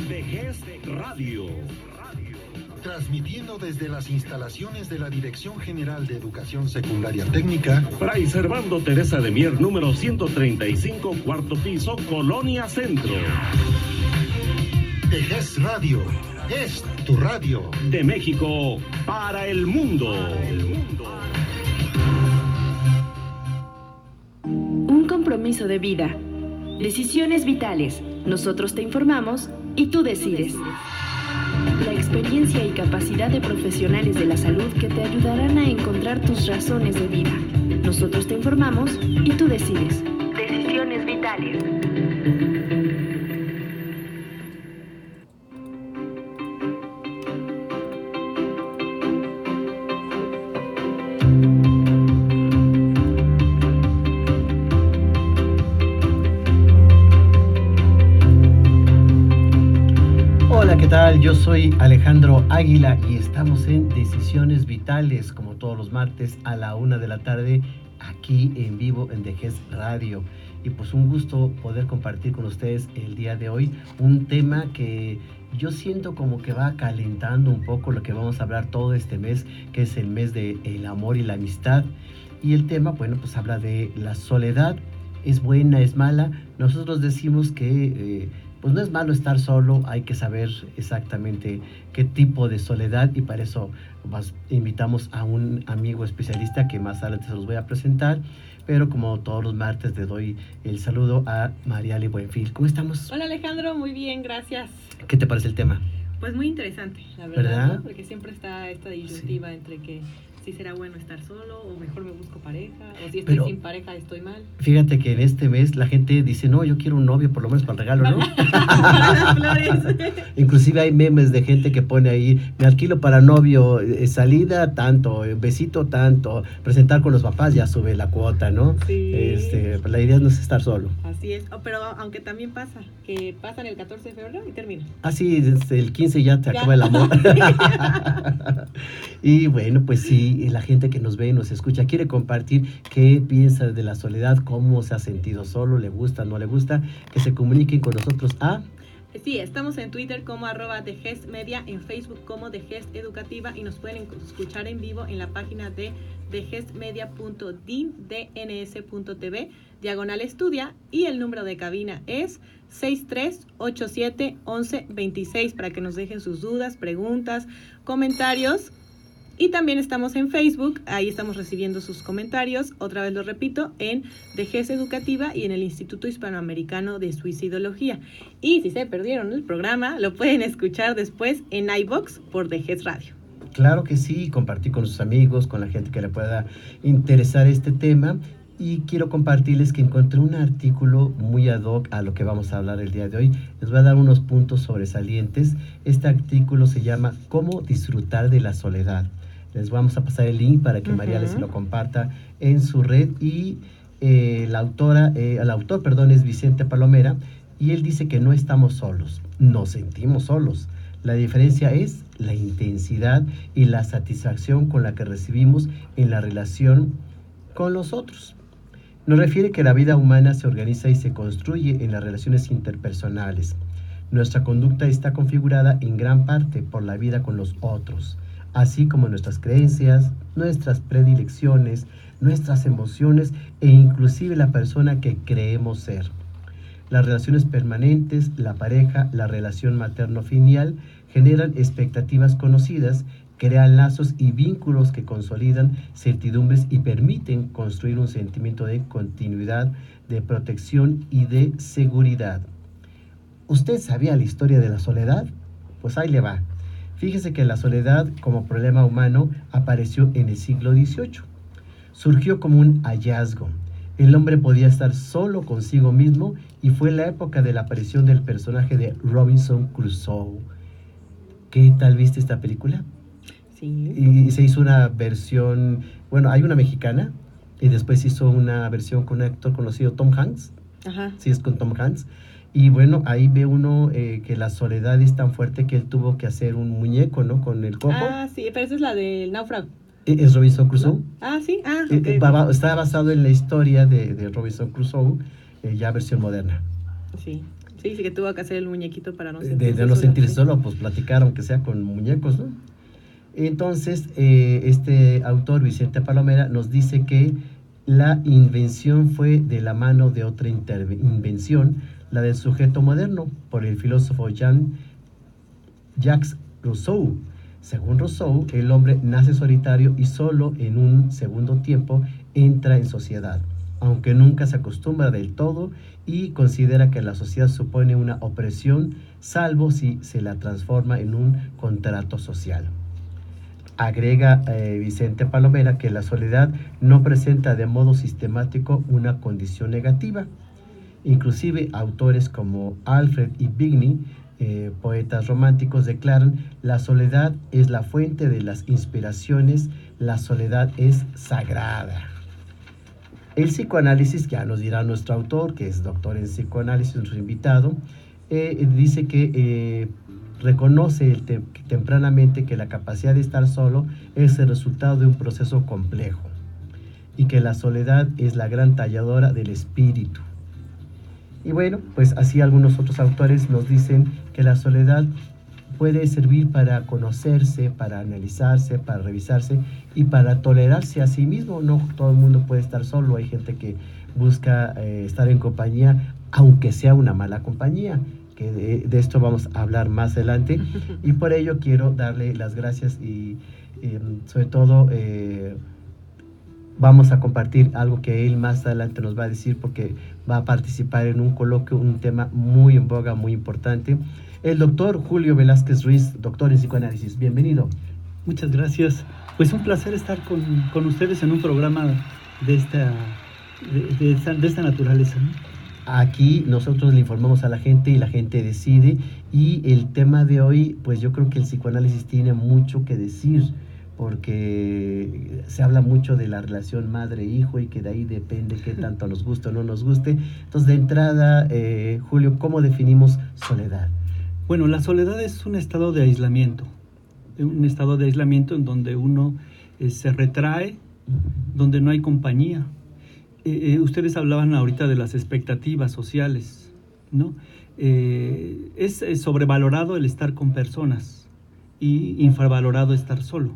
Vejez Radio. Transmitiendo desde las instalaciones de la Dirección General de Educación Secundaria Técnica, Fray Servando Teresa de Mier, número 135, cuarto piso, Colonia Centro. Vejez Radio, es tu radio. De México para el mundo. Un compromiso de vida. Decisiones vitales. Nosotros te informamos y tú decides. La experiencia y capacidad de profesionales de la salud que te ayudarán a encontrar tus razones de vida. Nosotros te informamos y tú decides. Decisiones vitales. Yo soy Alejandro Águila y estamos en Decisiones Vitales, como todos los martes a la 1 de la tarde, aquí en vivo en Vejez Radio. Y pues un gusto poder compartir con ustedes el día de hoy un tema que yo siento como que va calentando un poco lo que vamos a hablar todo este mes, que es el mes del amor y la amistad. Y el tema, bueno, pues habla de la soledad. ¿Es buena, es mala? Nosotros decimos que pues no es malo estar solo, hay que saber exactamente qué tipo de soledad, y para eso invitamos a un amigo especialista que más adelante se los voy a presentar. Pero como todos los martes le doy el saludo a Mariali Buenfil. ¿Cómo estamos? Hola Alejandro, muy bien, gracias. ¿Qué te parece el tema? Pues muy interesante, la verdad, ¿verdad? ¿no? Porque siempre está esta disyuntiva entre que si será bueno estar solo o mejor me busco pareja, o si estoy sin pareja estoy mal. Fíjate que en este mes la gente dice, no, yo quiero un novio por lo menos para el regalo, ¿no? Para las flores. Inclusive hay memes de gente que pone ahí, me alquilo para novio, salida tanto, besito tanto, presentar con los papás, ya sube la cuota, ¿no? Sí. La idea no es estar solo. Así es, pero aunque también pasa, que pasan el 14 de febrero y termina. Así, desde el 15 ya te acaba el amor. Y bueno, pues sí, la gente que nos ve y nos escucha quiere compartir qué piensa de la soledad, cómo se ha sentido solo, le gusta, no le gusta, que se comuniquen con nosotros Sí, estamos en Twitter como @DeGestMedia, en Facebook como Degest Educativa, y nos pueden escuchar en vivo en la página de degestmedia.dns.tv/estudia, y el número de cabina es 63871126 para que nos dejen sus dudas, preguntas, comentarios. Y también estamos en Facebook, ahí estamos recibiendo sus comentarios, otra vez lo repito, en Vejez Educativa y en el Instituto Hispanoamericano de Suicidología. Y si se perdieron el programa, lo pueden escuchar después en iVoox por Vejez Radio. Claro que sí, compartir con sus amigos, con la gente que le pueda interesar este tema. Y quiero compartirles que encontré un artículo muy ad hoc a lo que vamos a hablar el día de hoy. Les voy a dar unos puntos sobresalientes. Este artículo se llama ¿Cómo disfrutar de la soledad? Les vamos a pasar el link para que María les lo comparta en su red. Y el autor es Vicente Palomera, y él dice que no estamos solos, nos sentimos solos. La diferencia es la intensidad y la satisfacción con la que recibimos en la relación con los otros. Nos refiere que la vida humana se organiza y se construye en las relaciones interpersonales. Nuestra conducta está configurada en gran parte por la vida con los otros, así como nuestras creencias, nuestras predilecciones, nuestras emociones e inclusive la persona que creemos ser. Las relaciones permanentes, la pareja, la relación materno-filial generan expectativas conocidas, crean lazos y vínculos que consolidan certidumbres y permiten construir un sentimiento de continuidad, de protección y de seguridad. ¿Usted sabía la historia de la soledad? Pues ahí le va. Fíjese que la soledad como problema humano apareció en el siglo XVIII. Surgió como un hallazgo. El hombre podía estar solo consigo mismo, y fue la época de la aparición del personaje de Robinson Crusoe. ¿Qué tal viste esta película? Sí. Y se hizo una versión, bueno, hay una mexicana, y después se hizo una versión con un actor conocido, Tom Hanks. Ajá. Sí, es con Tom Hanks. Y bueno, ahí ve uno que la soledad es tan fuerte que él tuvo que hacer un muñeco, ¿no? Con el coco. Ah, sí, pero esa es la del náufrago. ¿Es Robinson Crusoe? ¿No? Ah, sí. Ah, okay. Está basado en la historia de Robinson Crusoe, ya versión moderna. Sí. Sí, que tuvo que hacer el muñequito para no de no sentirse solo, pues platicar aunque sea con muñecos, ¿no? Entonces, este autor, Vicente Palomera, nos dice que la invención fue de la mano de otra invención, la del sujeto moderno, por el filósofo Jacques Rousseau. Según Rousseau, el hombre nace solitario y solo en un segundo tiempo entra en sociedad, aunque nunca se acostumbra del todo y considera que la sociedad supone una opresión, salvo si se la transforma en un contrato social. Agrega Vicente Palomera que la soledad no presenta de modo sistemático una condición negativa. Inclusive autores como Alfred y Vigny, poetas románticos, declaran: la soledad es la fuente de las inspiraciones, la soledad es sagrada. El psicoanálisis, ya nos dirá nuestro autor, que es doctor en psicoanálisis, nuestro invitado, dice que reconoce tempranamente que la capacidad de estar solo es el resultado de un proceso complejo y que la soledad es la gran talladora del espíritu. Y bueno, pues así algunos otros autores nos dicen que la soledad puede servir para conocerse, para analizarse, para revisarse y para tolerarse a sí mismo. No todo el mundo puede estar solo, hay gente que busca estar en compañía, aunque sea una mala compañía, que de esto vamos a hablar más adelante. Y por ello quiero darle las gracias y sobre todo vamos a compartir algo que él más adelante nos va a decir, porque va a participar en un coloquio, un tema muy en boga, muy importante. El doctor Julio Velázquez Ruiz, doctor en psicoanálisis. Bienvenido. Muchas gracias. Pues un placer estar con ustedes en un programa de esta naturaleza, ¿no? Aquí nosotros le informamos a la gente y la gente decide, y el tema de hoy, pues yo creo que el psicoanálisis tiene mucho que decir, porque se habla mucho de la relación madre-hijo y que de ahí depende qué tanto nos guste o no nos guste. Entonces, de entrada, Julio, ¿cómo definimos soledad? Bueno, la soledad es un estado de aislamiento en donde uno se retrae, donde no hay compañía. Ustedes hablaban ahorita de las expectativas sociales, ¿no? Es sobrevalorado el estar con personas y infravalorado estar solo.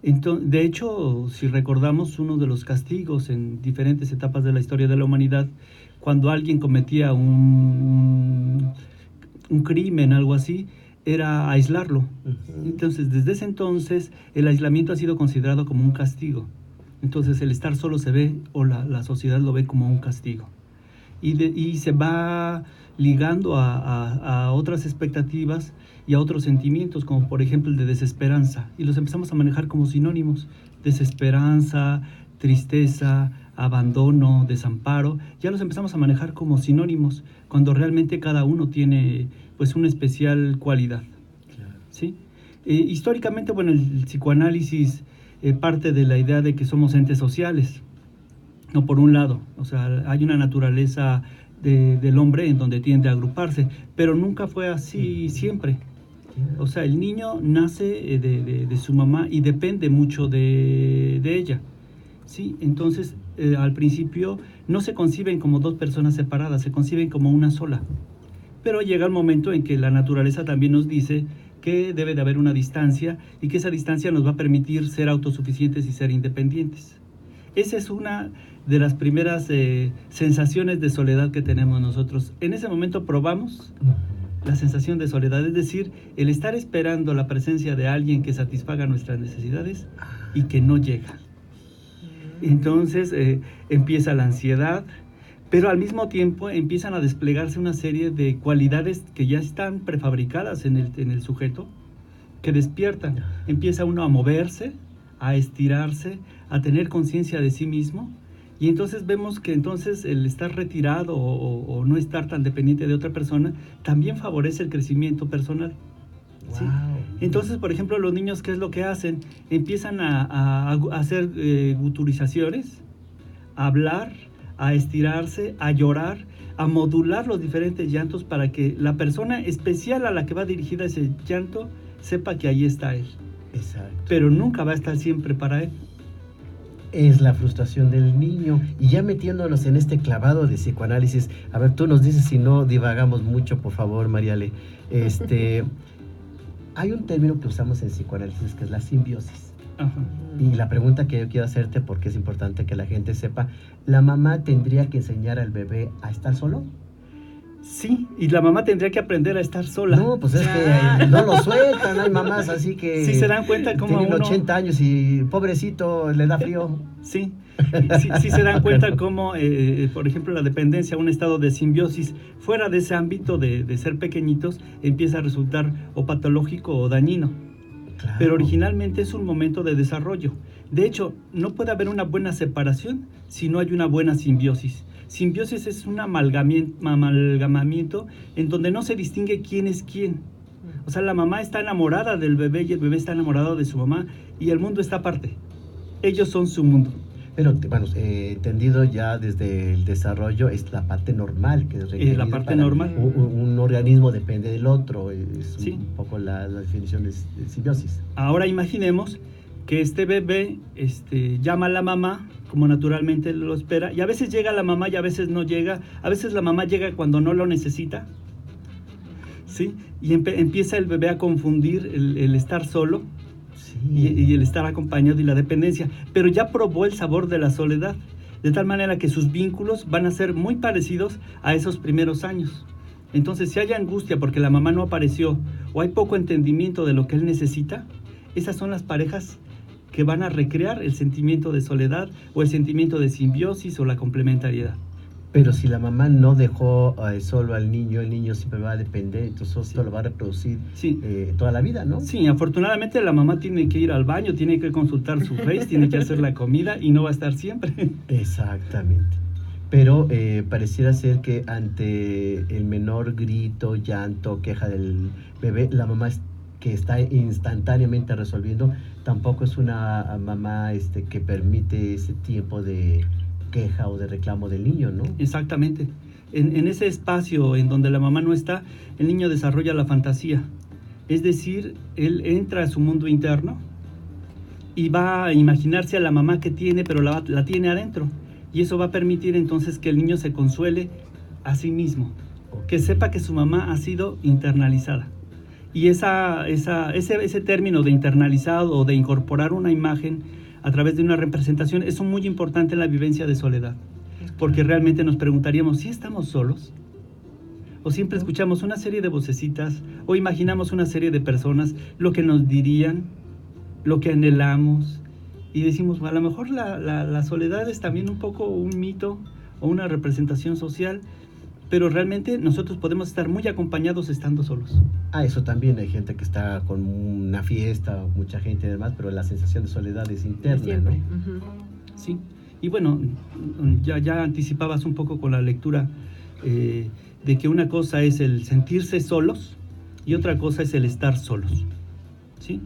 Entonces, de hecho, si recordamos, uno de los castigos en diferentes etapas de la historia de la humanidad, cuando alguien cometía un crimen, algo así, era aislarlo. Uh-huh. Entonces, desde ese entonces, el aislamiento ha sido considerado como un castigo. Entonces, el estar solo se ve, o la sociedad lo ve como un castigo. Y se va ligando a otras expectativas y a otros sentimientos, como por ejemplo el de desesperanza. Y los empezamos a manejar como sinónimos. Desesperanza, tristeza, abandono, desamparo. Ya los empezamos a manejar como sinónimos, cuando realmente cada uno tiene pues una especial cualidad. Claro. ¿Sí? Históricamente, bueno, el psicoanálisis parte de la idea de que somos entes sociales. No, por un lado, o sea, hay una naturaleza del hombre en donde tiende a agruparse, pero nunca fue así siempre. O sea, el niño nace de su mamá y depende mucho de ella, ¿sí? Entonces, al principio no se conciben como dos personas separadas, se conciben como una sola. Pero llega el momento en que la naturaleza también nos dice que debe de haber una distancia y que esa distancia nos va a permitir ser autosuficientes y ser independientes. Esa es una de las primeras sensaciones de soledad que tenemos nosotros. En ese momento probamos la sensación de soledad, es decir, el estar esperando la presencia de alguien que satisfaga nuestras necesidades y que no llega. Entonces empieza la ansiedad, pero al mismo tiempo empiezan a desplegarse una serie de cualidades que ya están prefabricadas en el sujeto, que despiertan. Empieza uno a moverse, a estirarse, a tener conciencia de sí mismo, y entonces vemos que entonces el estar retirado o no estar tan dependiente de otra persona también favorece el crecimiento personal. ¿Sí? Wow. Entonces, por ejemplo, los niños, ¿qué es lo que hacen? Empiezan a hacer guturizaciones, a hablar, a estirarse, a llorar, a modular los diferentes llantos para que la persona especial a la que va dirigida ese llanto sepa que ahí está él. Exacto. Pero nunca va a estar siempre para él. es la frustración del niño. Y ya metiéndonos en este clavado de psicoanálisis, a ver, tú nos dices si no divagamos mucho, por favor, Mariale. Hay un término que usamos en psicoanálisis que es la simbiosis. Ajá. Y la pregunta que yo quiero hacerte, porque es importante que la gente sepa, ¿la mamá tendría que enseñar al bebé a estar solo? Sí, y la mamá tendría que aprender a estar sola. No, pues es que no lo sueltan, hay mamás así que... Sí se dan cuenta cómo tienen uno... 80 años y pobrecito, le da frío. Sí, sí se dan cuenta cómo, por ejemplo, la dependencia, un estado de simbiosis fuera de ese ámbito de ser pequeñitos, empieza a resultar o patológico o dañino. Claro. Pero originalmente es un momento de desarrollo. De hecho, no puede haber una buena separación si no hay una buena simbiosis. Simbiosis es un amalgamamiento en donde no se distingue quién es quién. O sea, la mamá está enamorada del bebé y el bebé está enamorado de su mamá y el mundo está aparte. Ellos son su mundo. Pero, bueno, entendido ya desde el desarrollo, es la parte normal que es la parte normal. Un organismo depende del otro, es Sí. un poco la definición de simbiosis. Ahora imaginemos que este bebé llama a la mamá como naturalmente lo espera, y a veces llega la mamá y a veces no llega, a veces la mamá llega cuando no lo necesita, ¿sí? Y empieza el bebé a confundir el estar solo Sí. y el estar acompañado y la dependencia, pero ya probó el sabor de la soledad, de tal manera que sus vínculos van a ser muy parecidos a esos primeros años. Entonces, si hay angustia porque la mamá no apareció o hay poco entendimiento de lo que él necesita, esas son las parejas que van a recrear el sentimiento de soledad o el sentimiento de simbiosis o la complementariedad. Pero si la mamá no dejó solo al niño, el niño siempre va a depender, entonces esto lo va a reproducir Sí. Toda la vida, ¿no? Sí, afortunadamente la mamá tiene que ir al baño, tiene que consultar su Face, tiene que hacer la comida y no va a estar siempre. Exactamente. Pero pareciera ser que ante el menor grito, llanto, queja del bebé, la mamá que está instantáneamente resolviendo, tampoco es una mamá que permite ese tiempo de queja o de reclamo del niño, ¿no? Exactamente. En ese espacio en donde la mamá no está, el niño desarrolla la fantasía. Es decir, él entra a su mundo interno y va a imaginarse a la mamá que tiene, pero la tiene adentro. Y eso va a permitir entonces que el niño se consuele a sí mismo, que sepa que su mamá ha sido internalizada. Y ese término de internalizado o de incorporar una imagen a través de una representación es muy importante en la vivencia de soledad, porque realmente nos preguntaríamos, ¿sí estamos solos? O siempre escuchamos una serie de vocecitas o imaginamos una serie de personas, lo que nos dirían, lo que anhelamos, y decimos, a lo mejor la soledad es también un poco un mito o una representación social, pero realmente nosotros podemos estar muy acompañados estando solos. Eso también, hay gente que está con una fiesta, mucha gente y demás, pero la sensación de soledad es interna, Siempre. ¿no? Ujú. Sí, y bueno, ya anticipabas un poco con la lectura de que una cosa es el sentirse solos y otra cosa es el estar solos, ¿sí?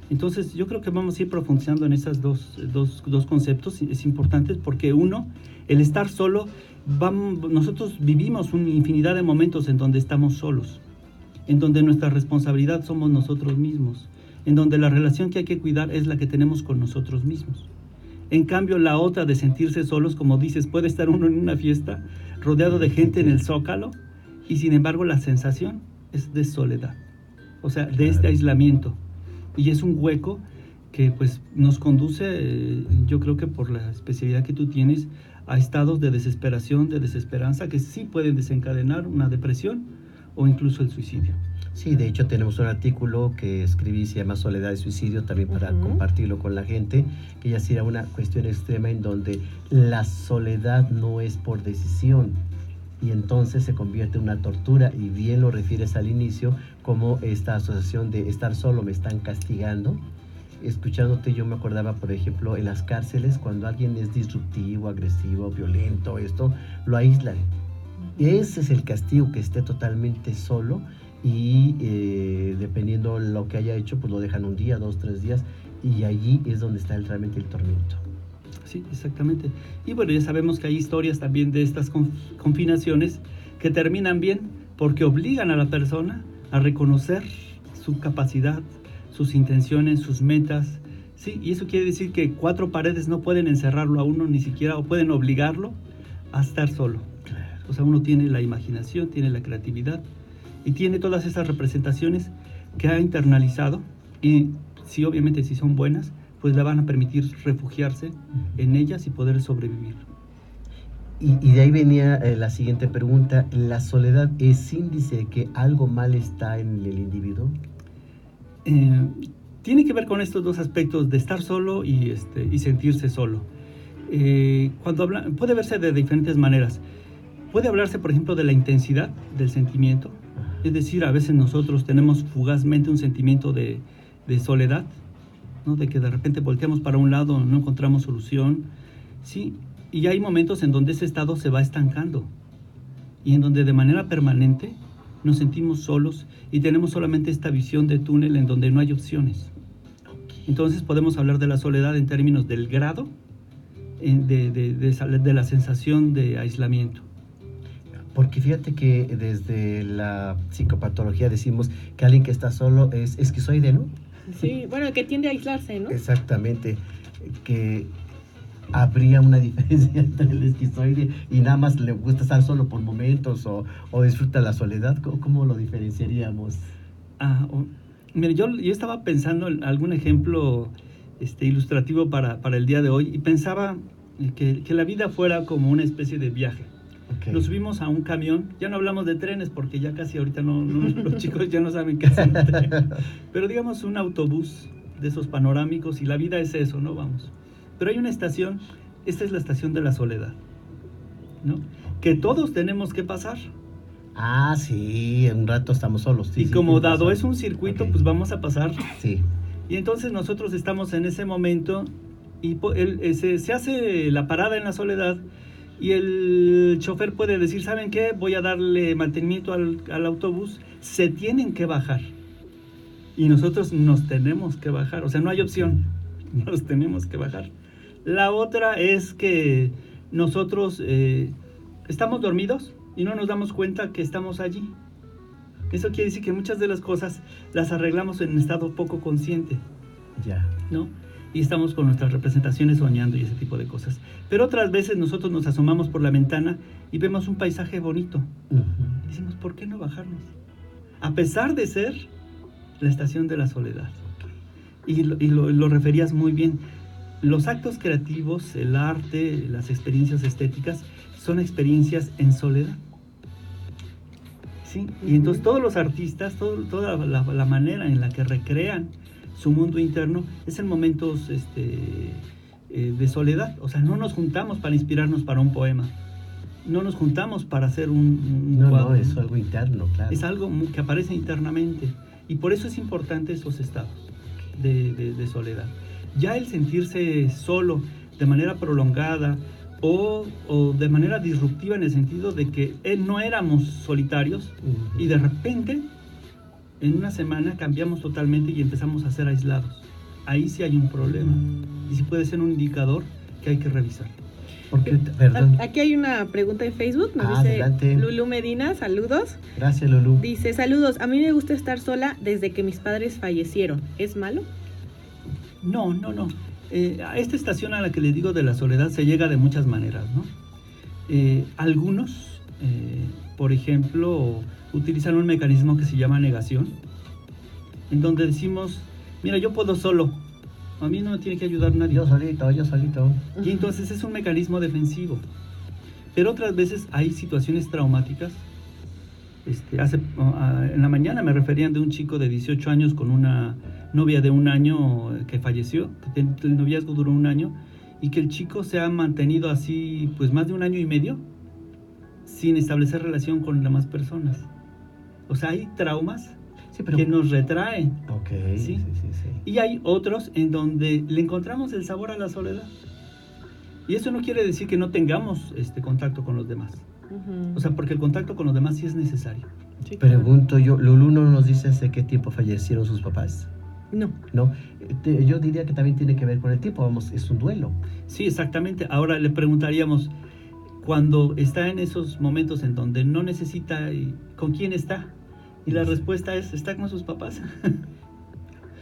Entonces yo creo que vamos a ir profundizando en esos dos conceptos, es importante porque uno, el estar solo, nosotros vivimos una infinidad de momentos en donde estamos solos, en donde nuestra responsabilidad somos nosotros mismos, en donde la relación que hay que cuidar es la que tenemos con nosotros mismos. En cambio, la otra de sentirse solos, como dices, puede estar uno en una fiesta rodeado de gente en el zócalo y sin embargo la sensación es de soledad, o sea, de este aislamiento. Y es un hueco que pues nos conduce, yo creo que por la especialidad que tú tienes, a estados de desesperación, de desesperanza, que sí pueden desencadenar una depresión o incluso el suicidio. Sí, de hecho tenemos un artículo que escribí, se llama Soledad y Suicidio, también para compartirlo con la gente, que ya sería una cuestión extrema en donde la soledad no es por decisión, y entonces se convierte en una tortura, y bien lo refieres al inicio, como esta asociación de estar solo, me están castigando. Escuchándote yo me acordaba, por ejemplo, en las cárceles, cuando alguien es disruptivo, agresivo, violento, lo aíslan. Ese es el castigo, que esté totalmente solo, y dependiendo lo que haya hecho, pues lo dejan un día, 2, 3 días, y allí es donde está realmente el tormento. Sí, exactamente. Y bueno, ya sabemos que hay historias también de estas confinaciones que terminan bien porque obligan a la persona a reconocer su capacidad, sus intenciones, sus metas, Sí, y eso quiere decir que 4 paredes no pueden encerrarlo a uno, ni siquiera, o pueden obligarlo a estar solo. Claro. O sea, uno tiene la imaginación, tiene la creatividad y tiene todas esas representaciones que ha internalizado, y si obviamente si son buenas, pues le van a permitir refugiarse en ellas y poder sobrevivir. Y de ahí venía la siguiente pregunta. ¿La soledad es índice de que algo mal está en el individuo? Tiene que ver con estos dos aspectos de estar solo y sentirse solo. Puede verse de diferentes maneras. Puede hablarse, por ejemplo, de la intensidad del sentimiento. Es decir, a veces nosotros tenemos fugazmente un sentimiento de soledad, ¿no? De que de repente volteamos para un lado, no encontramos solución, ¿sí? Y hay momentos en donde ese estado se va estancando y en donde de manera permanente nos sentimos solos y tenemos solamente esta visión de túnel en donde no hay opciones. Entonces podemos hablar de la soledad en términos del grado de la sensación de aislamiento. Porque fíjate que desde la psicopatología decimos que alguien que está solo es esquizoide, ¿no? Sí, bueno, que tiende a aislarse, ¿no? Exactamente, que habría una diferencia entre el esquizoide y nada más le gusta estar solo por momentos o disfruta la soledad. ¿Cómo lo diferenciaríamos? Mire, yo estaba pensando en algún ejemplo ilustrativo para el día de hoy y pensaba que la vida fuera como una especie de viaje. Okay. Nos subimos a un camión, ya no hablamos de trenes porque ya casi ahorita los chicos ya no saben qué es un tren, pero digamos un autobús de esos panorámicos y la vida es eso, ¿no? Vamos. Pero hay una estación, esta es la estación de la soledad, ¿no? Que todos tenemos que pasar. Ah, sí, en un rato estamos solos. Sí, y sí, como dado razón. es un circuito, Okay. pues vamos a pasar. Sí. Y entonces nosotros estamos en ese momento y se hace la parada en la soledad y el chofer puede decir, ¿saben qué? Voy a darle mantenimiento al autobús, se tienen que bajar. Y nosotros nos tenemos que bajar, o sea, no hay opción, nos tenemos que bajar. La otra es que nosotros estamos dormidos y no nos damos cuenta que estamos allí. Eso quiere decir que muchas de las cosas las arreglamos en un estado poco consciente, Ya. ¿no? Y estamos con nuestras representaciones soñando y ese tipo de cosas. Pero otras veces nosotros nos asomamos por la ventana y vemos un paisaje bonito. Uh-huh. Y decimos, ¿por qué no bajarnos? A pesar de ser la estación de la soledad. Y lo referías muy bien. Los actos creativos, el arte, las experiencias estéticas, son experiencias en soledad. ¿Sí? Y entonces todos los artistas, toda la manera en la que recrean su mundo interno es en momentos de soledad. O sea, no nos juntamos para inspirarnos para un poema. No nos juntamos para hacer un cuadro. No, es algo interno, claro. Es algo que aparece internamente. Y por eso es importante esos estados de soledad. Ya el sentirse solo de manera prolongada o de manera disruptiva en el sentido de que no éramos solitarios y de repente en una semana cambiamos totalmente y empezamos a ser aislados. Ahí sí hay un problema y sí puede ser un indicador que hay que revisar. Porque, perdón. Aquí hay una pregunta en Facebook, nos dice adelante. Lulu Medina, saludos. Gracias, Lulu. Dice, saludos, a mí me gusta estar sola desde que mis padres fallecieron. ¿Es malo? No. A esta estación a la que les digo de la soledad se llega de muchas maneras, ¿no? Algunos, por ejemplo, utilizan un mecanismo que se llama negación, en donde decimos, mira, yo puedo solo, a mí no me tiene que ayudar nadie. Yo solito. Y entonces es un mecanismo defensivo. Pero otras veces hay situaciones traumáticas. En la mañana me referían de un chico de 18 años con una novia de 1 año que falleció, que el noviazgo duró 1 año, y que el chico se ha mantenido así pues más de 1 año y medio sin establecer relación con las demás personas. O sea, hay traumas que nos retraen. Ok, ¿sí? Sí. Y hay otros en donde le encontramos el sabor a la soledad. Y eso no quiere decir que no tengamos contacto con los demás. O sea, porque el contacto con los demás sí es necesario. Sí, claro. Pregunto yo, Lulu no nos dice hace qué tiempo fallecieron sus papás. No. No, yo diría que también tiene que ver con el tiempo, vamos, es un duelo. Sí, exactamente. Ahora le preguntaríamos, cuando está en esos momentos en donde no necesita, ¿con quién está? Y la respuesta es, está con sus papás.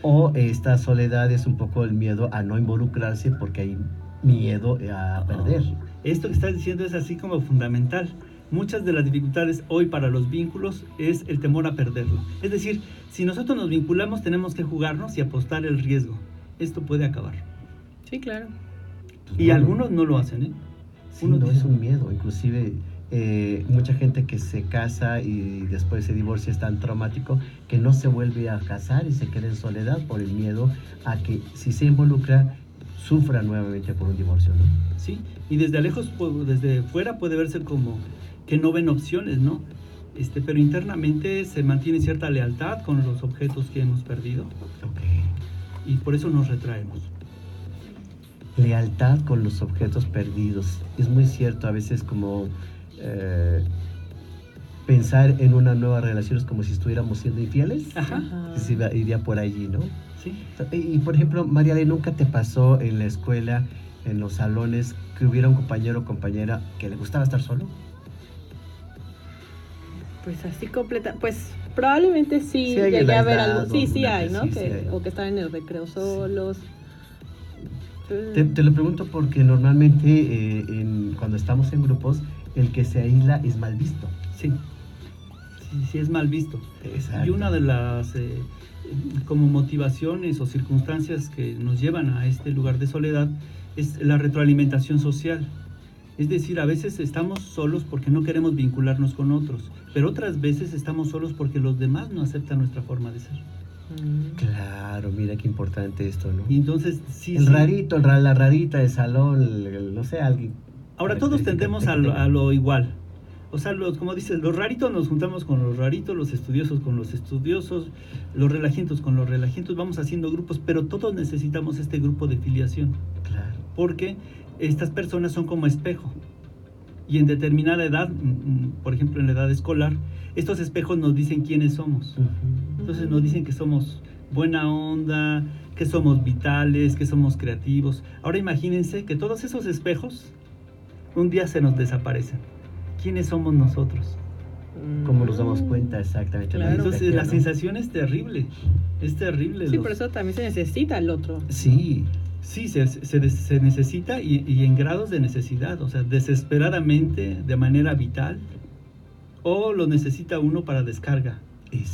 O esta soledad es un poco el miedo a no involucrarse porque hay miedo a perder. Esto que estás diciendo es así como fundamental. Muchas de las dificultades hoy para los vínculos es el temor a perderlo. Es decir, si nosotros nos vinculamos tenemos que jugarnos y apostar el riesgo. Esto puede acabar. Sí, claro. Pues Y no, algunos no lo hacen, ¿eh? Sí, Unos no es dicen, un miedo. Inclusive mucha gente que se casa y después se divorcia es tan traumático que no se vuelve a casar y se queda en soledad por el miedo a que si se involucra sufra nuevamente por un divorcio, ¿no? sí, y desde lejos, desde fuera puede verse como que no ven opciones, ¿no? Pero internamente se mantiene cierta lealtad con los objetos que hemos perdido Ok. y por eso nos retraemos. Lealtad con los objetos perdidos. Es muy cierto, a veces como pensar en una nueva relación es como si estuviéramos siendo infieles. Ajá, Sí, iría por allí, ¿no? sí. Y por ejemplo, Mariale, ¿nunca te pasó en la escuela, en los salones, que hubiera un compañero o compañera que le gustaba estar solo? Pues así completa, pues probablemente sí, Sí hay llegué a ver aislado, algo. Sí, sí alguna hay, que ¿no? sí, sí hay. O que están en el recreo solos. Te lo pregunto porque normalmente cuando estamos en grupos, el que se aísla es mal visto. Sí, sí es mal visto. Exacto. Y una de las como motivaciones o circunstancias que nos llevan a este lugar de soledad es la retroalimentación social. Es decir, a veces estamos solos porque no queremos vincularnos con otros, pero otras veces estamos solos porque los demás no aceptan nuestra forma de ser. Claro, mira qué importante esto, ¿no? Y entonces, sí, El sí. rarito, la rarita de salón, no sé, alguien. Ahora todos tendemos a lo igual. O sea, como dices, los raritos nos juntamos con los raritos, los estudiosos con los estudiosos, los relajientos con los relajientos, vamos haciendo grupos, pero todos necesitamos este grupo de filiación, Claro. porque estas personas son como espejo. Y en determinada edad, por ejemplo en la edad escolar, estos espejos nos dicen quiénes somos. Entonces nos dicen que somos buena onda, que somos vitales, que somos creativos. Ahora imagínense que todos esos espejos un día se nos desaparecen. ¿Quiénes somos nosotros? ¿Cómo nos damos cuenta exactamente? Claro. Entonces la ¿no? sensación es terrible. Es terrible. Sí, por eso también se necesita el otro. Sí, Sí, se necesita y en grados de necesidad, o sea, desesperadamente, de manera vital, o lo necesita uno para descarga,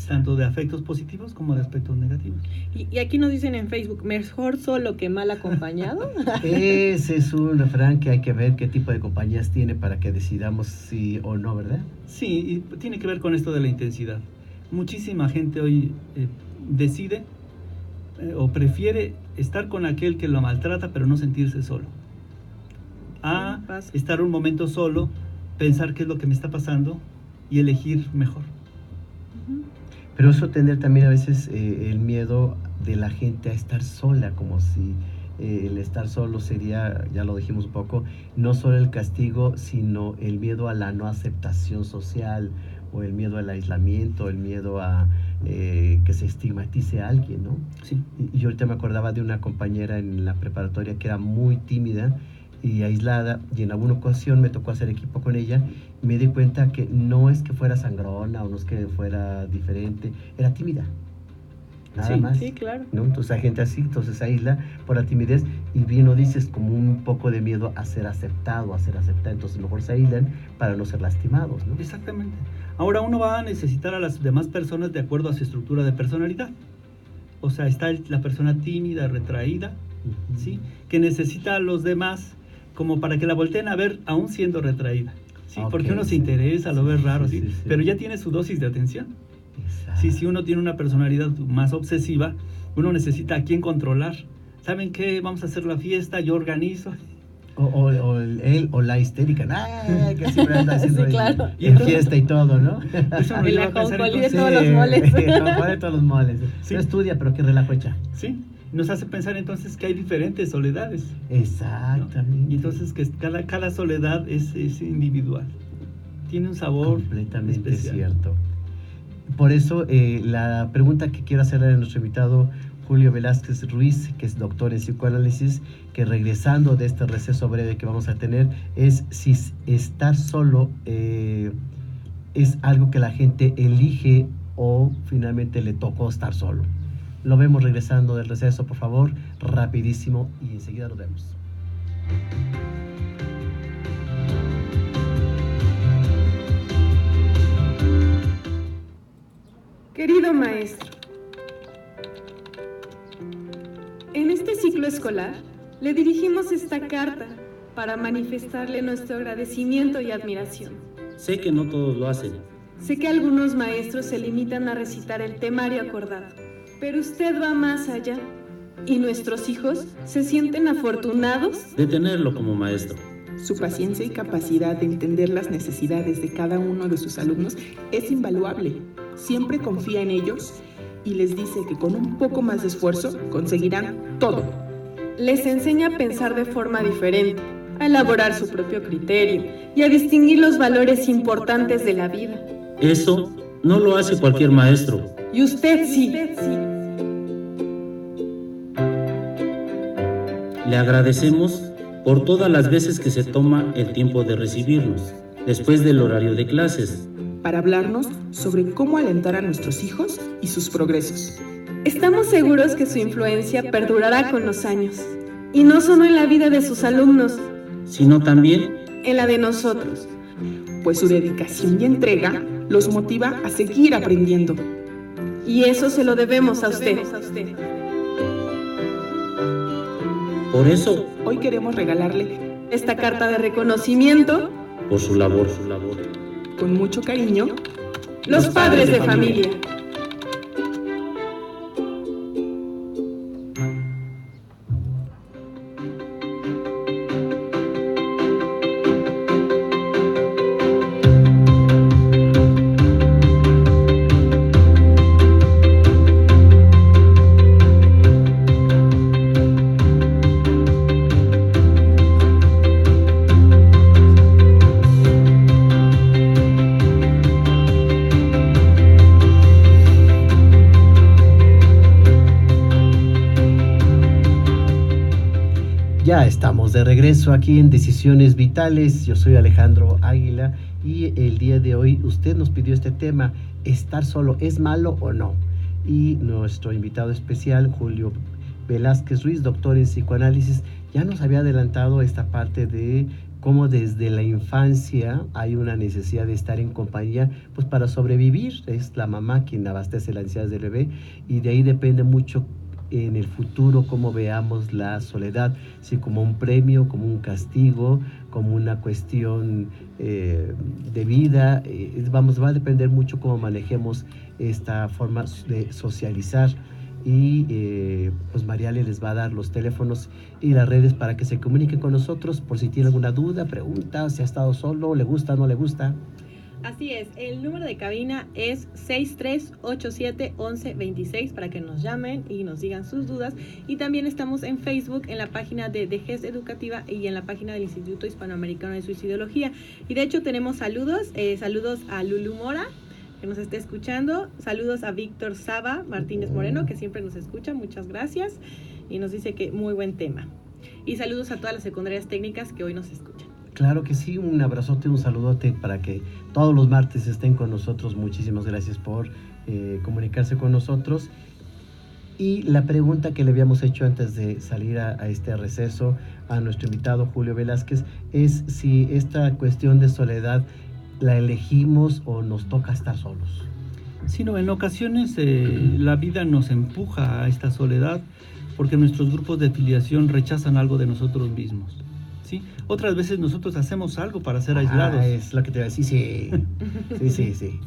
tanto de afectos positivos como de aspectos negativos. Y aquí nos dicen en Facebook, mejor solo que mal acompañado. ese es un refrán que hay que ver qué tipo de compañías tiene para que decidamos sí o no, ¿verdad? Sí, y tiene que ver con esto de la intensidad. Muchísima gente hoy decide o prefiere estar con aquel que lo maltrata, pero no sentirse solo. A Sí, pasa. estar un momento solo, pensar qué es lo que me está pasando y elegir mejor. Pero eso tener también a veces el miedo de la gente a estar sola, como si el estar solo sería, ya lo dijimos un poco, no solo el castigo, sino el miedo a la no aceptación social, o el miedo al aislamiento, el miedo a que se estigmatice a alguien, ¿no? Sí. Y yo ahorita me acordaba de una compañera en la preparatoria que era muy tímida y aislada, y en alguna ocasión me tocó hacer equipo con ella, y me di cuenta que no es que fuera sangrona o no es que fuera diferente, era tímida, nada Sí, más. Sí, claro. ¿No? Entonces hay gente así, entonces se aísla por la timidez, y bien lo dices, como un poco de miedo a ser aceptado, a ser aceptado, entonces mejor se aíslan para no ser lastimados, ¿no? Exactamente. Ahora uno va a necesitar a las demás personas de acuerdo a su estructura de personalidad. O sea, está la persona tímida, retraída, Ujú. ¿sí? Que necesita a los demás como para que la volteen a ver aún siendo retraída. ¿sí? Ok, Porque uno se sí. interesa, lo ve raro, Sí, ¿sí? sí, sí. Pero ya tiene su dosis de atención. Exacto. Sí, si uno tiene una personalidad más obsesiva, uno necesita a quién controlar. ¿Saben qué? Vamos a hacer la fiesta, yo organizo. O él o la histérica, ¡ah! Que siempre anda haciendo Sí, claro. Y en entonces- fiesta y todo, ¿no? Eso nos El lleva a pensar ajonjolí de entonces- todos los moles. ajonjolí de todos los moles. Sí. No estudia, pero qué relajo echa. Sí, nos hace pensar entonces que hay diferentes soledades. ¿no? Exactamente. Y entonces que cada soledad es individual. Tiene un sabor Completamente especial. cierto. Por eso, la pregunta que quiero hacerle a nuestro invitado Julio Velázquez Ruiz, que es doctor en psicoanálisis, que regresando de este receso breve que vamos a tener, es si estar solo es algo que la gente elige o finalmente le tocó estar solo. Lo vemos regresando del receso, por favor, rapidísimo, y enseguida nos vemos. Querido maestro, en este ciclo escolar le dirigimos esta carta para manifestarle nuestro agradecimiento y admiración. Sé que no todos lo hacen. Sé que algunos maestros se limitan a recitar el temario acordado, pero usted va más allá y nuestros hijos se sienten afortunados de tenerlo como maestro. Su paciencia y capacidad de entender las necesidades de cada uno de sus alumnos es invaluable. Siempre confía en ellos y les dice que con un poco más de esfuerzo conseguirán todo. Les enseña a pensar de forma diferente, a elaborar su propio criterio y a distinguir los valores importantes de la vida. Eso no lo hace cualquier maestro. Y usted sí. Le agradecemos por todas las veces que se toma el tiempo de recibirnos, después del horario de clases, para hablarnos sobre cómo alentar a nuestros hijos y sus progresos. Estamos seguros que su influencia perdurará con los años, y no solo en la vida de sus alumnos, sino también en la de nosotros, pues su dedicación y entrega los motiva a seguir aprendiendo. Y eso se lo debemos a usted. Por eso, hoy queremos regalarle esta carta de reconocimiento por su labor. Con mucho cariño, los padres de familia. Ya estamos de regreso aquí en Decisiones Vitales. Yo soy Alejandro Águila y el día de hoy usted nos pidió este tema: ¿estar solo es malo o no? Y nuestro invitado especial, Julio Velázquez Ruiz, doctor en psicoanálisis, ya nos había adelantado esta parte de cómo desde la infancia hay una necesidad de estar en compañía, pues para sobrevivir. Es la mamá quien abastece las necesidades del bebé y de ahí depende mucho en el futuro cómo veamos la soledad, si como un premio, como un castigo, como una cuestión de vida. Va a depender mucho cómo manejemos esta forma de socializar. Y pues Mariale les va a dar los teléfonos y las redes para que se comuniquen con nosotros por si tienen alguna duda, pregunta, si ha estado solo, le gusta, no le gusta. Así es, el número de cabina es 6387-1126 para que nos llamen y nos digan sus dudas. Y también estamos en Facebook, en la página de GES Educativa y en la página del Instituto Hispanoamericano de Suicidología. Y de hecho tenemos saludos a Lulu Mora, que nos está escuchando. Saludos a Víctor Saba Martínez Moreno, que siempre nos escucha, muchas gracias. Y nos dice que muy buen tema. Y saludos a todas las secundarias técnicas que hoy nos escuchan. Claro que sí, un abrazote, un saludote para que todos los martes estén con nosotros. Muchísimas gracias por comunicarse con nosotros. Y la pregunta que le habíamos hecho antes de salir a este receso a nuestro invitado Julio Velázquez es si esta cuestión de soledad la elegimos o nos toca estar solos. Sí, no, en ocasiones la vida nos empuja a esta soledad porque nuestros grupos de filiación rechazan algo de nosotros mismos. ¿Sí? Otras veces nosotros hacemos algo para ser aislados. Es lo que te voy a decir, sí. Sí.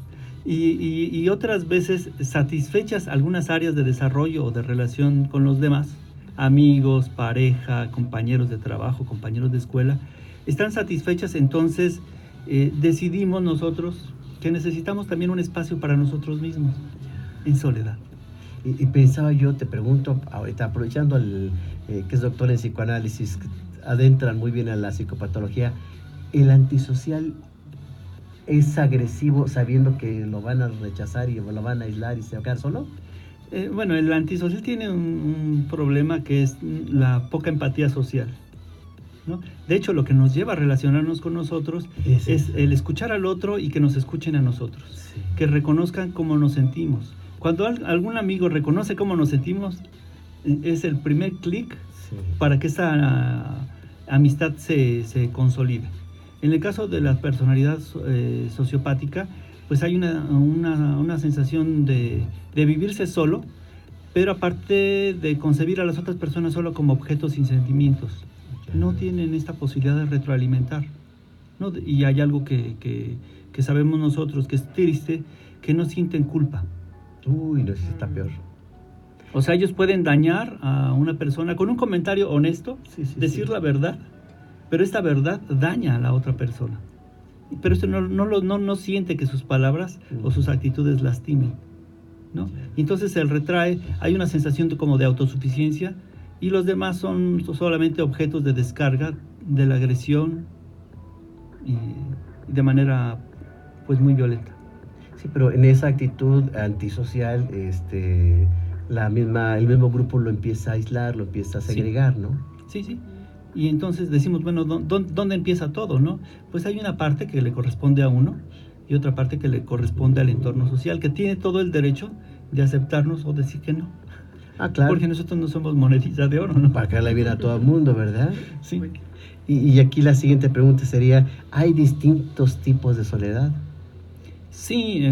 Y otras veces, satisfechas algunas áreas de desarrollo o de relación con los demás, amigos, pareja, compañeros de trabajo, compañeros de escuela, están satisfechas, entonces decidimos nosotros que necesitamos también un espacio para nosotros mismos, en soledad. Y pensaba yo, te pregunto, ahorita aprovechando que es doctor en psicoanálisis, que adentran muy bien a la psicopatología, ¿el antisocial es agresivo sabiendo que lo van a rechazar y lo van a aislar y se va a quedar solo? Bueno, el antisocial tiene un problema que es la poca empatía social, ¿no? De hecho, lo que nos lleva a relacionarnos con nosotros es el escuchar al otro y que nos escuchen a nosotros, sí. Que reconozcan cómo nos sentimos, Cuando algún amigo reconoce cómo nos sentimos, es el primer clic Sí. para que esa amistad se consolide. En el caso de la personalidad sociopática, pues hay una sensación de vivirse solo, pero aparte de concebir a las otras personas solo como objetos sin sentimientos. No tienen esta posibilidad de retroalimentar, ¿no? Y hay algo que sabemos nosotros que es triste, que no sienten culpa. Uy, no sé si está peor. O sea, ellos pueden dañar a una persona con un comentario honesto, decir la verdad, pero esta verdad daña a la otra persona. Pero esto no siente que sus palabras o sus actitudes lastimen, ¿no? Y entonces se retrae, hay una sensación como de autosuficiencia, y los demás son solamente objetos de descarga de la agresión y de manera pues muy violenta. Sí, pero en esa actitud antisocial, el mismo grupo lo empieza a aislar, lo empieza a segregar, sí. ¿no? Sí. Y entonces decimos, bueno, ¿dónde empieza todo, no? Pues hay una parte que le corresponde a uno y otra parte que le corresponde al entorno social, que tiene todo el derecho de aceptarnos o decir que no. Ah, claro. Porque nosotros no somos moneditas de oro, ¿no? Para caerle bien a todo el mundo, ¿verdad? Sí. Y aquí la siguiente pregunta sería, ¿hay distintos tipos de soledad? Sí,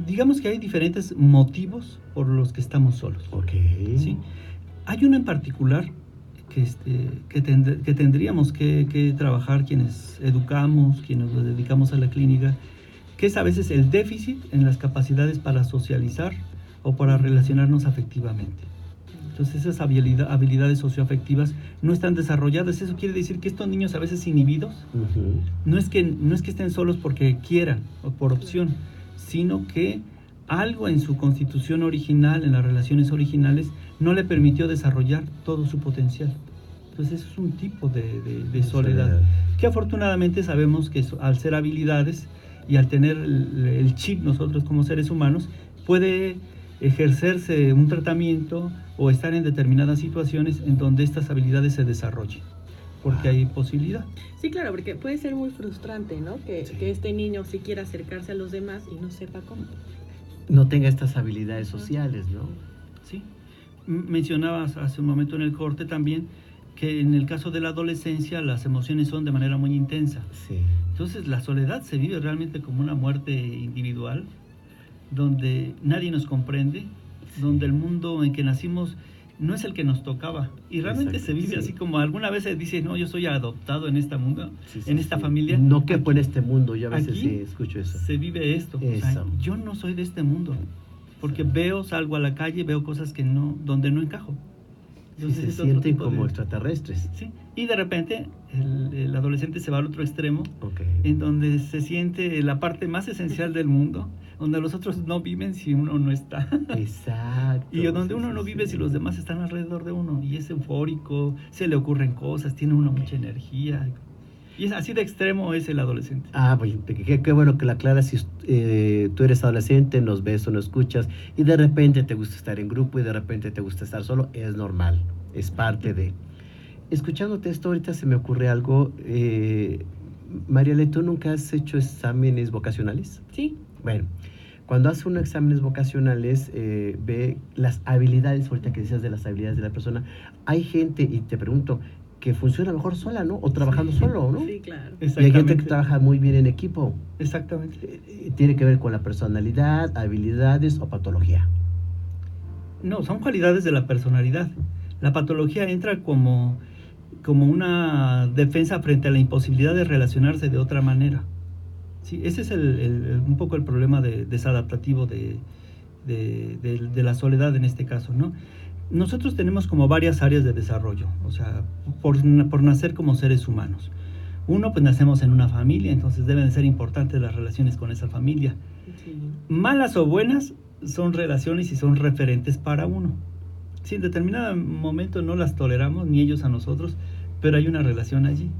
digamos que hay diferentes motivos por los que estamos solos. Ok. ¿Sí? Hay uno en particular que tendríamos que trabajar quienes educamos, quienes nos dedicamos a la clínica, que es a veces el déficit en las capacidades para socializar o para relacionarnos afectivamente. Entonces esas habilidades socioafectivas no están desarrolladas. Eso quiere decir que estos niños a veces inhibidos, no es que estén solos porque quieran o por opción, sino que algo en su constitución original, en las relaciones originales, no le permitió desarrollar todo su potencial. Entonces eso es un tipo de soledad, que afortunadamente sabemos que al ser habilidades y al tener el chip nosotros como seres humanos, puede ejercerse un tratamiento o estar en determinadas situaciones en donde estas habilidades se desarrollen, porque hay posibilidad. Sí, claro, porque puede ser muy frustrante, ¿no? Que este niño sí quiera acercarse a los demás y no sepa cómo. No tenga estas habilidades sociales, ¿no? Sí. Mencionabas hace un momento en el corte también que en el caso de la adolescencia las emociones son de manera muy intensa. Sí. Entonces la soledad se vive realmente como una muerte individual, donde nadie nos comprende, donde el mundo en que nacimos no es el que nos tocaba, y realmente se vive así como alguna vez se dice, no, yo soy adoptado en este mundo, en esta familia. No quepo en este mundo, yo a veces aquí escucho eso. Se vive esto, o sea, yo no soy de este mundo, porque salgo a la calle, veo cosas donde no encajo. Entonces, se sienten como extraterrestres. Sí, y de repente el adolescente se va al otro extremo, okay, en donde se siente la parte más esencial del mundo, donde los otros no viven si uno no está. Exacto. Y donde uno no vive si los demás están alrededor de uno, y es eufórico, se le ocurren cosas, tiene uno mucha energía. Y es así de extremo es el adolescente. Ah, pues qué bueno que la aclaras. Si tú eres adolescente, nos ves o nos escuchas y de repente te gusta estar en grupo y de repente te gusta estar solo, es normal, es parte de... Escuchándote esto ahorita se me ocurre algo. Mariale, ¿tú nunca has hecho exámenes vocacionales? Sí. Bueno, cuando haces unos exámenes vocacionales, ve las habilidades, ahorita que decías de las habilidades de la persona, hay gente, y te pregunto, que funciona mejor sola, ¿no? O trabajando solo, ¿no? Sí, claro. Y hay gente que trabaja muy bien en equipo. Exactamente. ¿Tiene que ver con la personalidad, habilidades o patología? No, son cualidades de la personalidad. La patología entra como una defensa frente a la imposibilidad de relacionarse de otra manera. Sí, ese es un poco el problema desadaptativo de la soledad en este caso, ¿no? Nosotros tenemos como varias áreas de desarrollo, o sea, por nacer como seres humanos. Uno, pues nacemos en una familia, entonces deben de ser importantes las relaciones con esa familia. Sí. Malas o buenas son relaciones y son referentes para uno. Si en determinado momento no las toleramos, ni ellos a nosotros, pero hay una relación allí.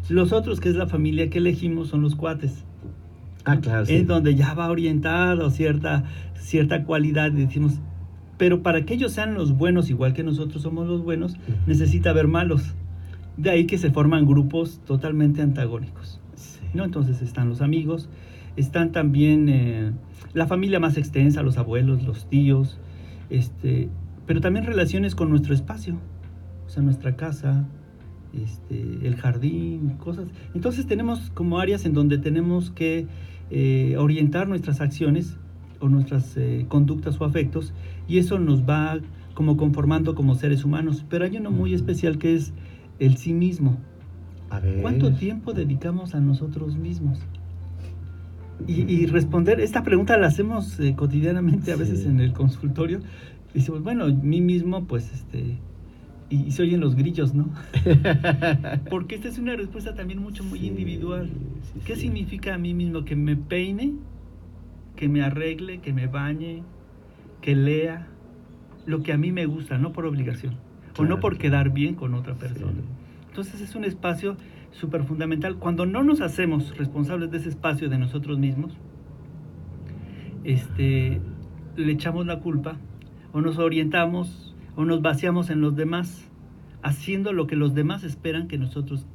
Los otros, que es la familia que elegimos, son los cuates. Ah, claro, sí. Es donde ya va orientado cierta cualidad y decimos... Pero para que ellos sean los buenos, igual que nosotros somos los buenos, necesita haber malos. De ahí que se forman grupos totalmente antagónicos, ¿no? Entonces están los amigos, están también la familia más extensa, los abuelos, los tíos, pero también relaciones con nuestro espacio, o sea, nuestra casa, el jardín, cosas. Entonces tenemos como áreas en donde tenemos que orientar nuestras acciones o nuestras conductas o afectos, y eso nos va como conformando como seres humanos. Pero hay uno muy especial que es el sí mismo. A ver. ¿Cuánto tiempo dedicamos a nosotros mismos? Y responder, esta pregunta la hacemos cotidianamente a veces en el consultorio. Y decimos, bueno, mí mismo, pues, y se oyen los grillos, ¿no? Porque esta es una respuesta también muy individual. ¿Qué significa a mí mismo? Que me peine, que me arregle, que me bañe, que lea lo que a mí me gusta, no por obligación, o no por quedar bien con otra persona. Entonces es un espacio súper fundamental. Cuando no nos hacemos responsables de ese espacio de nosotros mismos, le echamos la culpa, o nos orientamos, o nos vaciamos en los demás, haciendo lo que los demás esperan que nosotros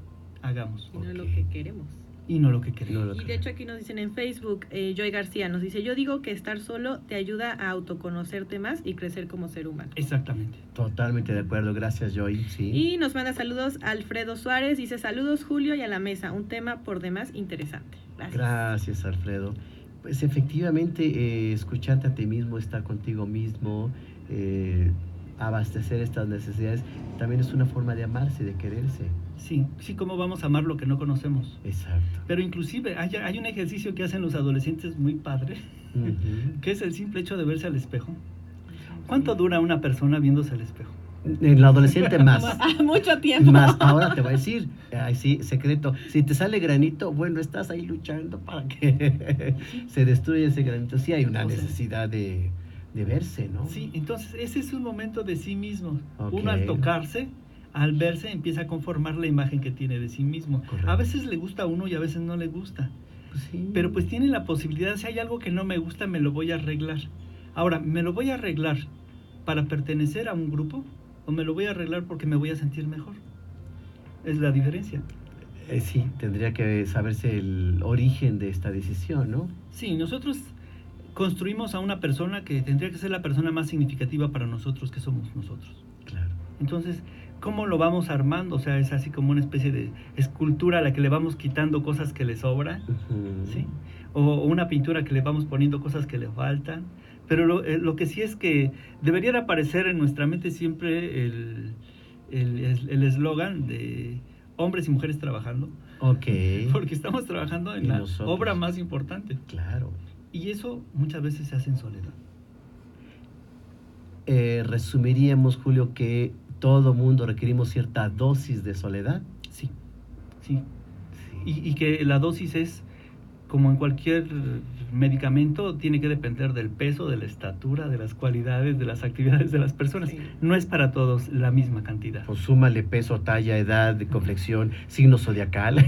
hagamos. Y no lo que queremos. Y no lo que queremos. Y de hecho aquí nos dicen en Facebook, Joy García nos dice, yo digo que estar solo te ayuda a autoconocerte más y crecer como ser humano. Exactamente. Totalmente de acuerdo, gracias Joy. Sí. Y nos manda saludos Alfredo Suárez, dice saludos Julio y a la mesa, un tema por demás interesante. Gracias Alfredo. Pues efectivamente escucharte a ti mismo, estar contigo mismo, abastecer estas necesidades, también es una forma de amarse, de quererse. Sí, ¿cómo vamos a amar lo que no conocemos? Exacto. Pero inclusive hay un ejercicio que hacen los adolescentes muy padre, que es el simple hecho de verse al espejo. ¿Cuánto dura una persona viéndose al espejo? El adolescente más. Mucho tiempo. Más, ahora te voy a decir, sí, secreto, si te sale granito, bueno, estás ahí luchando para que se destruya ese granito. Sí hay una necesidad de verse, ¿no? Sí, entonces ese es un momento de sí mismo. Okay. Uno al tocarse, al verse, empieza a conformar la imagen que tiene de sí mismo. Correcto. A veces le gusta a uno y a veces no le gusta. Pues sí. Pero pues tiene la posibilidad, si hay algo que no me gusta, me lo voy a arreglar. Ahora, ¿me lo voy a arreglar para pertenecer a un grupo o me lo voy a arreglar porque me voy a sentir mejor? Es la diferencia. Sí, tendría que saberse el origen de esta decisión, ¿no? Sí, nosotros construimos a una persona que tendría que ser la persona más significativa para nosotros, que somos nosotros. Claro. Entonces, ¿cómo lo vamos armando? O sea, es así como una especie de escultura a la que le vamos quitando cosas que le sobran, ¿sí? O una pintura que le vamos poniendo cosas que le faltan. Pero lo que sí es que debería de aparecer en nuestra mente siempre el eslogan de hombres y mujeres trabajando. Ok. Porque estamos trabajando en la obra más importante. Claro. Y eso muchas veces se hace en soledad. Resumiríamos, Julio, que todo mundo requerimos cierta dosis de soledad. Sí. Y que la dosis es, como en cualquier medicamento, tiene que depender del peso, de la estatura, de las cualidades, de las actividades de las personas. Sí. No es para todos la misma cantidad. Pues súmale peso, talla, edad, de complexión, signo zodiacal.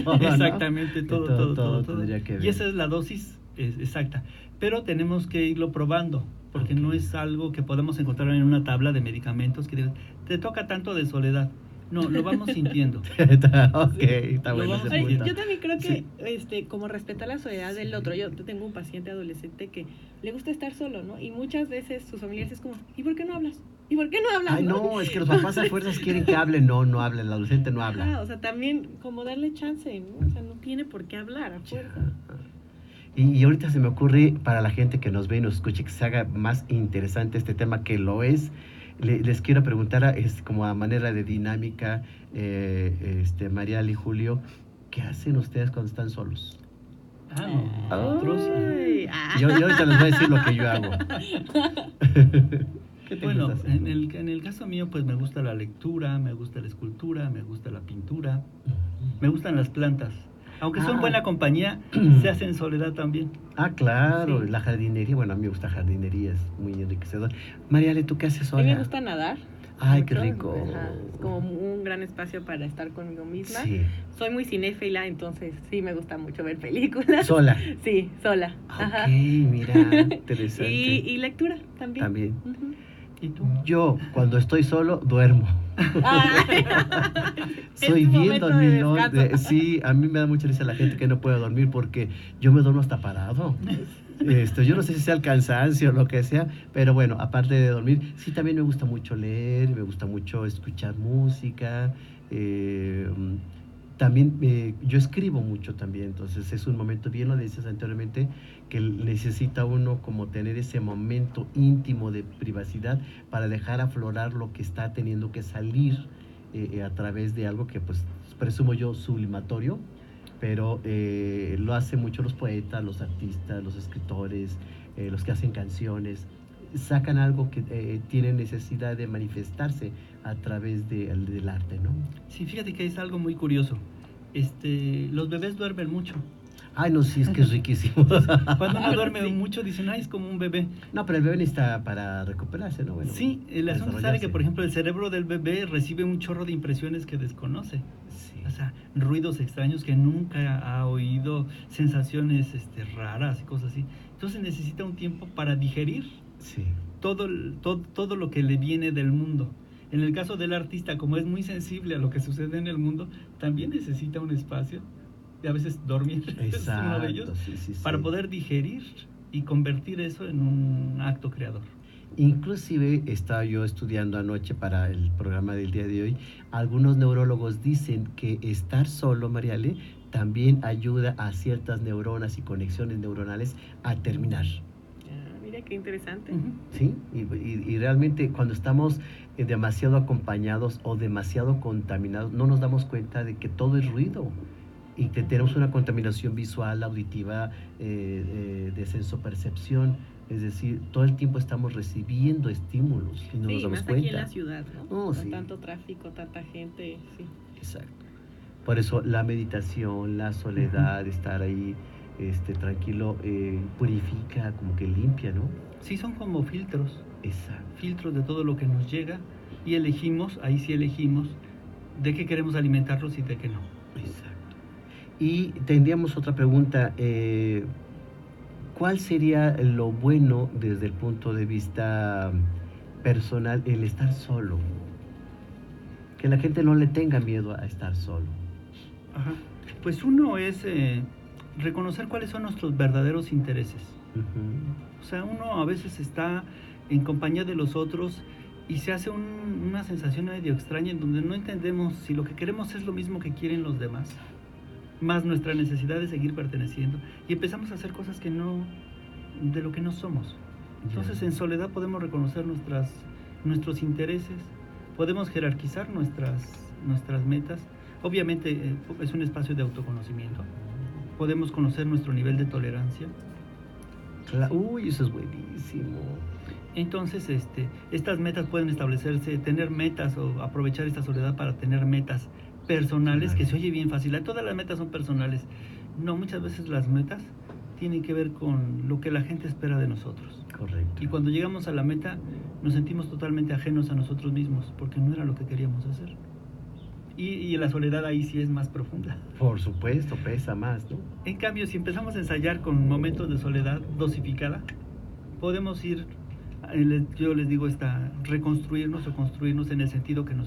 Todo, exactamente, ¿no? todo tendría que ver. Y esa es la dosis exacta. Pero tenemos que irlo probando, porque no es algo que podemos encontrar en una tabla de medicamentos que digan, te toca tanto de soledad. No, lo vamos sintiendo. Ok, está bueno. Yo también creo que como respetar la soledad del otro. Yo tengo un paciente adolescente que le gusta estar solo, ¿no? Y muchas veces sus familiares es como, ¿y por qué no hablas? ¿Y por qué no hablas? Ay, no, es que los papás a fuerzas quieren que hablen. No habla, el adolescente no habla. O sea, también como darle chance, ¿no? O sea, no tiene por qué hablar a fuerza. Y ahorita se me ocurre, para la gente que nos ve y nos escuche, que se haga más interesante este tema, que lo es. Les quiero preguntar, como a manera de dinámica, Marial y Julio, ¿qué hacen ustedes cuando están solos? Nosotros. Yo ahorita les voy a decir lo que yo hago. Bueno, en el caso mío, pues me gusta la lectura, me gusta la escultura, me gusta la pintura, me gustan las plantas. Aunque son buena compañía, se hace en soledad también. Claro, sí. La jardinería, bueno, a mí me gusta jardinería, es muy enriquecedor. Mariale, ¿tú qué haces sola? A mí me gusta nadar. Ay, qué rico. Ajá, es como un gran espacio para estar conmigo misma. Sí. Soy muy cinéfila, entonces sí me gusta mucho ver películas. ¿Sola? Sí, sola. Ok, mira, interesante. Y lectura también. También. ¿Y tú? Yo, cuando estoy solo, duermo. Soy Es tu bien momento de dormilón. descanso. Sí, a mí me da mucha risa la gente que no puede dormir porque yo me duermo hasta parado. Yo no sé si sea el cansancio o lo que sea, pero bueno, aparte de dormir, sí también me gusta mucho leer, me gusta mucho escuchar música. También yo escribo mucho también, entonces es un momento, bien lo decías anteriormente, que necesita uno como tener ese momento íntimo de privacidad para dejar aflorar lo que está teniendo que salir a través de algo que pues presumo yo sublimatorio, pero lo hacen mucho los poetas, los artistas, los escritores, los que hacen canciones, sacan algo que tiene necesidad de manifestarse a través del arte, ¿no? Sí, fíjate que es algo muy curioso. Los bebés duermen mucho. Ay, no, sí, es que es riquísimo. Cuando uno duerme mucho, dicen, ay, es como un bebé. No, pero el bebé necesita para recuperarse, ¿no? Bueno, Sí, el asunto sabe que, por ejemplo, el cerebro del bebé recibe un chorro de impresiones que desconoce. Sí. O sea, ruidos extraños que nunca ha oído, sensaciones raras y cosas así. Entonces necesita un tiempo para digerir Sí. todo lo que le viene del mundo. En el caso del artista, como es muy sensible a lo que sucede en el mundo, también necesita un espacio, y a veces dormir es uno de ellos, sí, para poder digerir y convertir eso en un acto creador. Inclusive estaba yo estudiando anoche para el programa del día de hoy, algunos neurólogos dicen que estar solo, Mariale, también ayuda a ciertas neuronas y conexiones neuronales a terminar. Mira qué interesante. ¿Sí? Y realmente cuando estamos demasiado acompañados o demasiado contaminados, no nos damos cuenta de que todo es ruido y que tenemos una contaminación visual, auditiva, de sensopercepción. Es decir, todo el tiempo estamos recibiendo estímulos y no nos damos más cuenta. aquí en la ciudad, ¿no? Oh, Con sí. tanto tráfico, tanta gente, sí. Exacto. Por eso la meditación, la soledad, estar ahí tranquilo, purifica, como que limpia, ¿no? Sí, son como filtros. Exacto. Filtros de todo lo que nos llega y elegimos, ahí sí elegimos, de qué queremos alimentarlos y de qué no. Exacto. Y tendríamos otra pregunta. ¿Cuál sería lo bueno desde el punto de vista personal el estar solo? Que la gente no le tenga miedo a estar solo. Ajá. Pues uno es reconocer cuáles son nuestros verdaderos intereses. Uh-huh. O sea, uno a veces está en compañía de los otros y se hace una sensación medio extraña en donde no entendemos si lo que queremos es lo mismo que quieren los demás, más nuestra necesidad de seguir perteneciendo, y empezamos a hacer cosas que no, de lo que no somos. Entonces, en soledad podemos reconocer nuestros intereses, podemos jerarquizar nuestras metas. Obviamente es un espacio de autoconocimiento. Podemos conocer nuestro nivel de tolerancia. Uy, eso es buenísimo. Entonces, estas metas pueden establecerse, tener metas o aprovechar esta soledad para tener metas personales, que se oye bien fácil. Todas las metas son personales. No, muchas veces las metas tienen que ver con lo que la gente espera de nosotros. Correcto. Y cuando llegamos a la meta, nos sentimos totalmente ajenos a nosotros mismos, porque no era lo que queríamos hacer. Y la soledad ahí sí es más profunda. Por supuesto, pesa más, ¿no? En cambio, si empezamos a ensayar con momentos de soledad dosificada, podemos ir, yo les digo, reconstruirnos o construirnos en el sentido que nos